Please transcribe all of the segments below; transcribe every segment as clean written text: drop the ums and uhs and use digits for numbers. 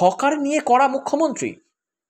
Hawker নিয়ে কড়া মুখ্যমন্ত্রী।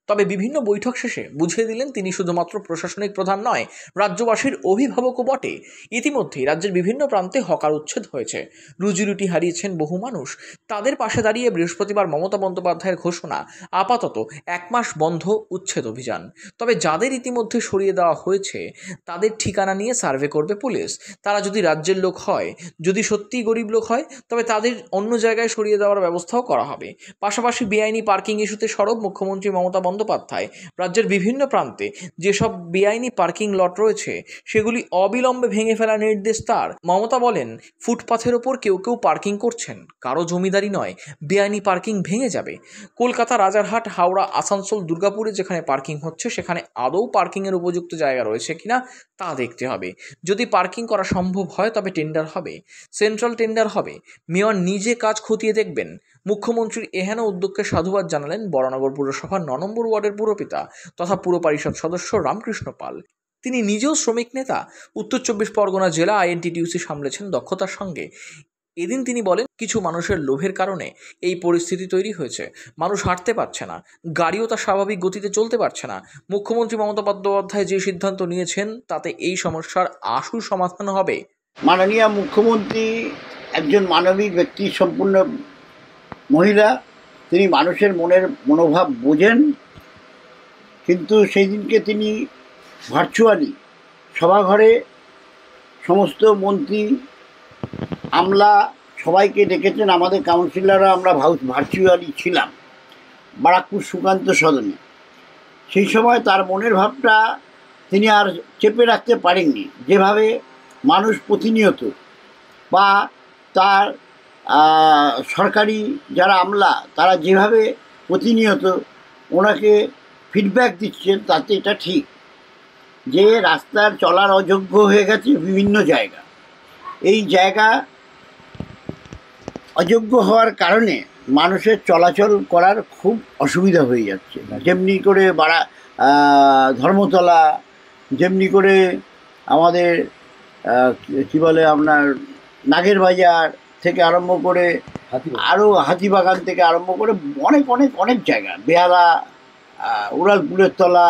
তবে বিভিন্ন বৈঠক শেষে বুঝিয়ে দিলেন তিনি শুধুমাত্র প্রশাসনিক প্রধান নয়, রাজ্যবাসীর অভিভাবকও বটে। ইতিমধ্যেই রাজ্যের বিভিন্ন প্রান্তে হকার উচ্ছেদ হয়েছে, রুজিরুটি হারিয়েছেন বহু মানুষ। তাদের পাশে দাঁড়িয়ে বৃহস্পতিবার মমতা বন্দ্যোপাধ্যায়ের ঘোষণা, আপাতত 1 মাস বন্ধ উচ্ছেদ অভিযান। তবে যাদের ইতিমধ্যে সরিয়ে দেওয়া হয়েছে তাদের ঠিকানা নিয়ে সার্ভে করবে পুলিশ। তারা যদি রাজ্যের লোক হয়, যদি সত্যিই গরিব লোক হয়, তবে তাদের অন্য জায়গায় সরিয়ে দেওয়ার ব্যবস্থাও করা হবে। পাশাপাশি বেআইনি পার্কিং ইস্যুতে সরব মুখ্যমন্ত্রী মমতা বন্দ্যোপাধ্যায়। রাজ্যের বিভিন্ন প্রান্তে যেসব বেআইনি পার্কিং লট রয়েছে সেগুলি অবিলম্বে ভেঙে ফেলার নির্দেশ তার। মমতা বলেন, ফুটপাথের ওপর কেউ কেউ পার্কিং করছেন, কারো জমিদারি নয়, বেআইনি পার্কিং ভেঙে যাবে। কলকাতা, রাজারহাট, হাওড়া, আসানসোল, দুর্গাপুরে যেখানে পার্কিং হচ্ছে সেখানে আদৌ পার্কিংয়ের উপযুক্ত জায়গা রয়েছে কিনা তা দেখতে হবে। যদি পার্কিং করা সম্ভব হয় তবে টেন্ডার হবে, সেন্ট্রাল টেন্ডার হবে। মেয়র নিজে কাজ খতিয়ে দেখবেন। মুখ্যমন্ত্রীর এহেন উদ্যোগকে সাধুবাদ জানালেন বরানগর পুরসভার 9 নম্বর ওয়ার্ডের পুরপিতা তথা পুর পরিষদ সদস্য রামকৃষ্ণ পাল। তিনি নিজেও শ্রমিক নেতা, উত্তর 24 পরগনা জেলা আইএনটিটিউসি সামলেছেন দক্ষতার সঙ্গে। এদিন তিনি বলেন, কিছু মানুষের লোভের কারণে এই পরিস্থিতি তৈরি হয়েছে। মানুষ হাঁটতে পারছে না, গাড়িও তার স্বাভাবিক গতিতে চলতে পারছে না। মুখ্যমন্ত্রী মমতা বন্দ্যোপাধ্যায় যে সিদ্ধান্ত নিয়েছেন তাতে এই সমস্যার আশু সমাধান হবে। মাননীয় মুখ্যমন্ত্রী একজন মানবিক ব্যক্তি সম্পূর্ণ মহিলা, তিনি মানুষের মনের মনোভাব বোঝেন। কিন্তু সেই দিনকে তিনি ভার্চুয়ালি সভাঘরে সমস্ত মন্ত্রী, আমলা সবাইকে ডেকেছেন। আমাদের কাউন্সিলররা আমরা ভার্চুয়ালি ছিলাম বারাকপুর সুকান্ত সদনে। সেই সময় তার মনের ভাবটা তিনি আর চেপে রাখতে পারেননি। যেভাবে মানুষ প্রতিনিয়ত বা তার সরকারি যারা আমলা তারা যেভাবে প্রতিনিয়ত ওনাকে ফিডব্যাক দিচ্ছেন তাতে এটা ঠিক যে রাস্তার চলার অযোগ্য হয়ে গেছে বিভিন্ন জায়গা। এই জায়গা অযোগ্য হওয়ার কারণে মানুষের চলাচল করার খুব অসুবিধা হয়ে যাচ্ছে। যেমনি করে ধর্মতলা, যেমনি করে আমাদের কি বলে আপনার নাগের বাজার থেকে আরম্ভ করে আরও হাতিবাগান থেকে আরম্ভ করে অনেক অনেক অনেক জায়গা, বেহালা, উড়ালপুরের তলা,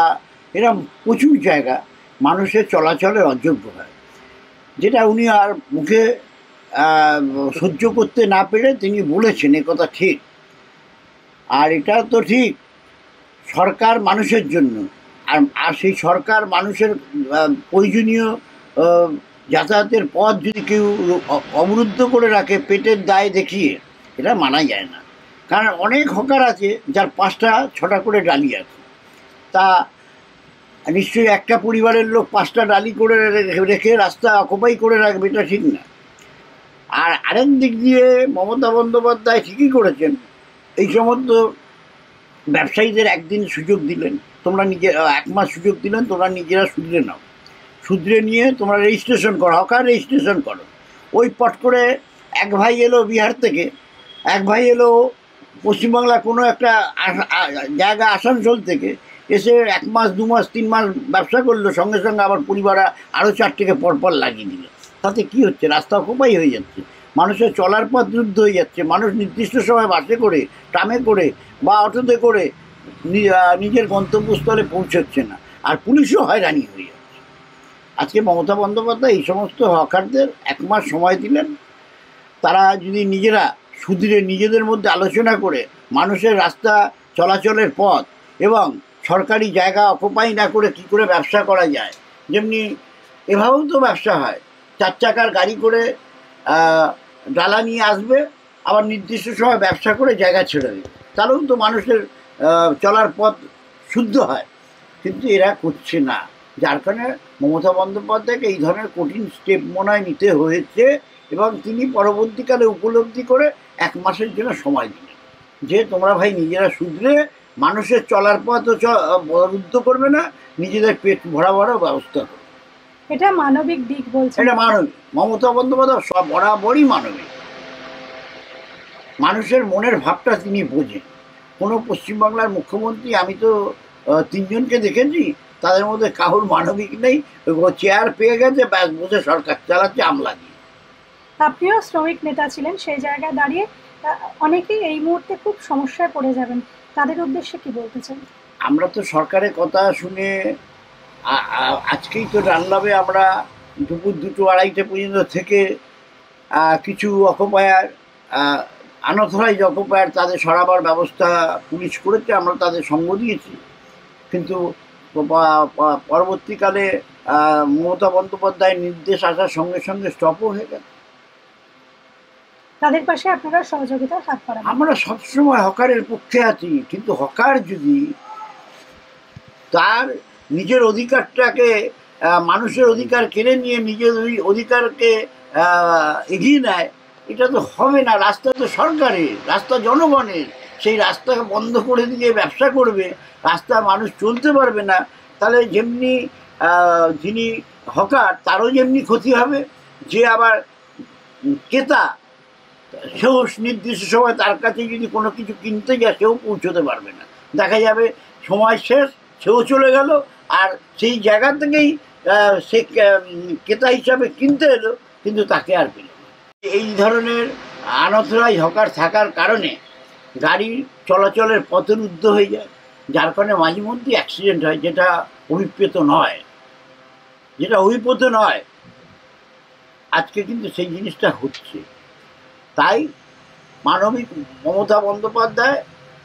এরকম প্রচুর জায়গা মানুষের চলাচলের অযোগ্য হয়, যেটা উনি আর মুখে সহ্য করতে না পেরে তিনি বলেছেন। একথা ঠিক। আর এটা তো ঠিক, সরকার মানুষের জন্য, আর সেই সরকার মানুষের প্রয়োজনীয় যাতায়াতের পথ যদি কেউ অবরুদ্ধ করে রাখে পেটের দায় দেখিয়ে, এটা মানা যায় না। কারণ অনেক হকার আছে যার 5টা 6টা করে ডালি আছে, তা নিশ্চয়ই একটা পরিবারের লোক 5টা ডালি করে রেখে রাস্তা অকুপাই করে রাখবে, এটা ঠিক না। আর আরেক দিক দিয়ে মমতা বন্দ্যোপাধ্যায় ঠিকই করেছেন, এই সমস্ত ব্যবসায়ীদের একদিন সুযোগ দিলেন, তোমরা নিজে 1 মাস সুযোগ দিলেন, তোমরা নিজেরা শুধরে নাও, শুধরে নিয়ে তোমরা রেজিস্ট্রেশন করো, হকার রেজিস্ট্রেশন করো। ওই পট করে এক ভাই এলো বিহার থেকে, এক ভাই এলো পশ্চিমবাংলার কোনো একটা জায়গা আসানসোল থেকে, এসে 1 মাস 2 মাস 3 মাস ব্যবসা করলো, সঙ্গে সঙ্গে আবার পরিবার আরও 4টেকে পরপর লাগিয়ে দিল। তাতে কি হচ্ছে? রাস্তা অকুপাই হয়ে যাচ্ছে, মানুষের চলার পথ রুদ্ধ হয়ে যাচ্ছে। মানুষ নির্দিষ্ট সময় বাসে করে, ট্রামে করে বা অটোতে করে নিজের গন্তব্যস্থলে পৌঁছচ্ছে না, আর পুলিশও হয়রানি হয়ে যাচ্ছে। আজকে মমতা বন্দ্যোপাধ্যায় এই সমস্ত হকারদের 1 মাস সময় দিলেন। তারা যদি নিজেরা শুধরে নিজেদের মধ্যে আলোচনা করে মানুষের রাস্তা চলাচলের পথ এবং সরকারি জায়গা অকুপাই না করে কী করে ব্যবসা করা যায়, যেমনি এভাবেও তো ব্যবসা হয়, 4 চাকার গাড়ি করে ডালা নিয়ে আসবে, আবার নির্দিষ্ট সময় ব্যবসা করে জায়গা ছেড়ে দেবে, তাহলেও তো মানুষের চলার পথ শুদ্ধ হয়। কিন্তু এরা করছে না, যার কারণে মমতা বন্দ্যোপাধ্যায়কে এই ধরনের কঠিন স্টেপ মনে হয় নিতে হয়েছে। এবং তিনি পরবর্তীকালে উপলব্ধি করে 1 মাসের জন্য সময় দিলেন যে তোমরা ভাই নিজেরা শুধরে মানুষের চলার পথ রুদ্ধ করবে না, নিজেদের পেট ভরাবারও ব্যবস্থা করবে। এটা মানবিক দিক বলছে, এটা মানবিক। মমতা বন্দ্যোপাধ্যায় সব বরাবরই মানবিক, মানুষের মনের ভাবটা তিনি বোঝেন। কোনো পশ্চিমবাংলার মুখ্যমন্ত্রী আমি তো 3 জনকে দেখেছি, তাদের মধ্যে কারোর মানবিক নেই। চেয়ার পেয়ে গেছে, ব্যাস বসে সরকার চালাচ্ছে আমলা দিয়ে। আপনিও শ্রমিক নেতা ছিলেন, সেই জায়গায় দাঁড়িয়ে অনেকেই এই মুহূর্তে খুব সমস্যায় পড়ে যাবেন, তাদের উদ্দেশ্যে কি বলতে চান? আমরা তো সরকারের কথা শুনে আজকেই তো রান্নাবে আমরা দুপুর 2-2-2:30 পর্যন্ত থেকে কিছু অকুপায়ার আনঅথরাইজ অকুপায়ার তাদের সরাবার ব্যবস্থা পুলিশ করেছে, আমরা তাদের সঙ্গ দিয়েছি। কিন্তু পরবর্তীকালে মমতা বন্দ্যোপাধ্যায়ের নির্দেশ আসার সঙ্গে সঙ্গে স্টপও হয়ে গেল। তাদের পাশে আপনারা সহযোগিতার হাত বাড়াবেন। আমরা সবসময় হকারের পক্ষে আছি, কিন্তু হকার যদি তার নিজের অধিকারটাকে মানুষের অধিকার কেড়ে নিয়ে নিজের অধিকারকে এগিয়ে নেয়, এটা তো হবে না। রাস্তা তো সরকারের, রাস্তা জনগণের। সেই রাস্তাকে বন্ধ করে দিয়ে ব্যবসা করবে, রাস্তা মানুষ চলতে পারবে না, তাহলে যেমনি যিনি হকার তারও যেমনি ক্ষতি হবে, যে আবার ক্রেতা সেও নির্দিষ্ট সময় তার কাছে যদি কোনো কিছু কিনতে যায় সেও পৌঁছতে পারবে না। দেখা যাবে সময় শেষ, সেও চলে গেল, আর সেই জায়গা থেকেই সে ক্রেতা হিসাবে কিনতে এলো, কিন্তু তাকে আর পেল না। এই ধরনের আনঅথরাইজ হকার থাকার কারণে গাড়ির চলাচলের পথরুদ্ধ হয়ে যায়, যার কারণে মাঝে মধ্যে অ্যাক্সিডেন্ট হয়, যেটা অভিপ্রেত নয়, যেটা অভিপ্রেত নয়। আজকে কিন্তু সেই জিনিসটা হচ্ছে। তাই মানবিক মমতা বন্দ্যোপাধ্যায়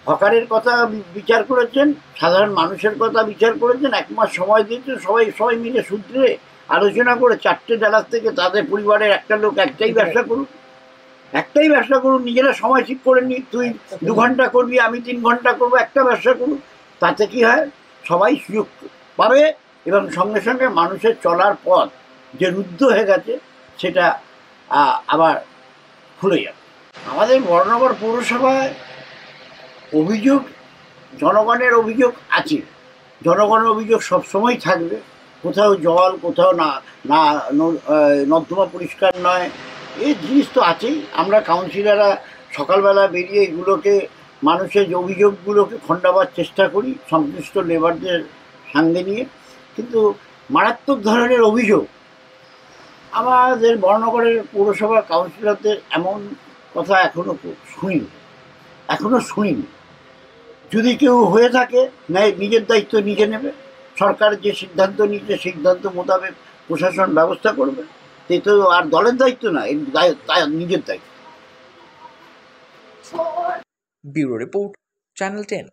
হকারের কথা বিচার করেছেন, সাধারণ মানুষের কথা বিচার করেছেন, 1 মাস সময় দিয়েছেন, সবাই মিলে সূত্রে আলোচনা করে 4টে জেলার থেকে তাদের পরিবারের একটা লোক একটাই ব্যবসা করুন, নিজেরা সময় ঠিক করে নি, তুই 2 ঘন্টা করবি, আমি 3 ঘন্টা করবো, একটা ব্যবসা করুন। তাতে কি হয়, সবাই সুযোগ পাবে এবং সঙ্গে সঙ্গে মানুষের চলার পথ যে রুদ্ধ হয়ে গেছে সেটা আবার খুলে যাবে। আমাদের বড়নগর পৌরসভায় অভিযোগ, জনগণের অভিযোগ আছে, জনগণের অভিযোগ সবসময় থাকবে। কোথাও জল, কোথাও না নর্দমা পরিষ্কার নয়, এই জিনিস তো আছেই। আমরা কাউন্সিলররা সকালবেলা বেরিয়ে এগুলোকে, মানুষের যে অভিযোগগুলোকে খণ্ডাবার চেষ্টা করি সংশ্লিষ্ট লেবারদের সঙ্গে নিয়ে, কিন্তু মারাত্মক ধরনের অভিযোগ আমাদের বড়নগরের পৌরসভার কাউন্সিলরদের এমন কথা এখনো শুনিনি। যদি কেউ হয়ে থাকে, নিজের দায়িত্ব নিজে নেবে, সরকার যে সিদ্ধান্ত নিয়েছে সিদ্ধান্ত মোতাবেক প্রশাসন ব্যবস্থা করবে। এই তো আর দলের দায়িত্ব না, নিজের দায়িত্ব। Bureau report, channel 10।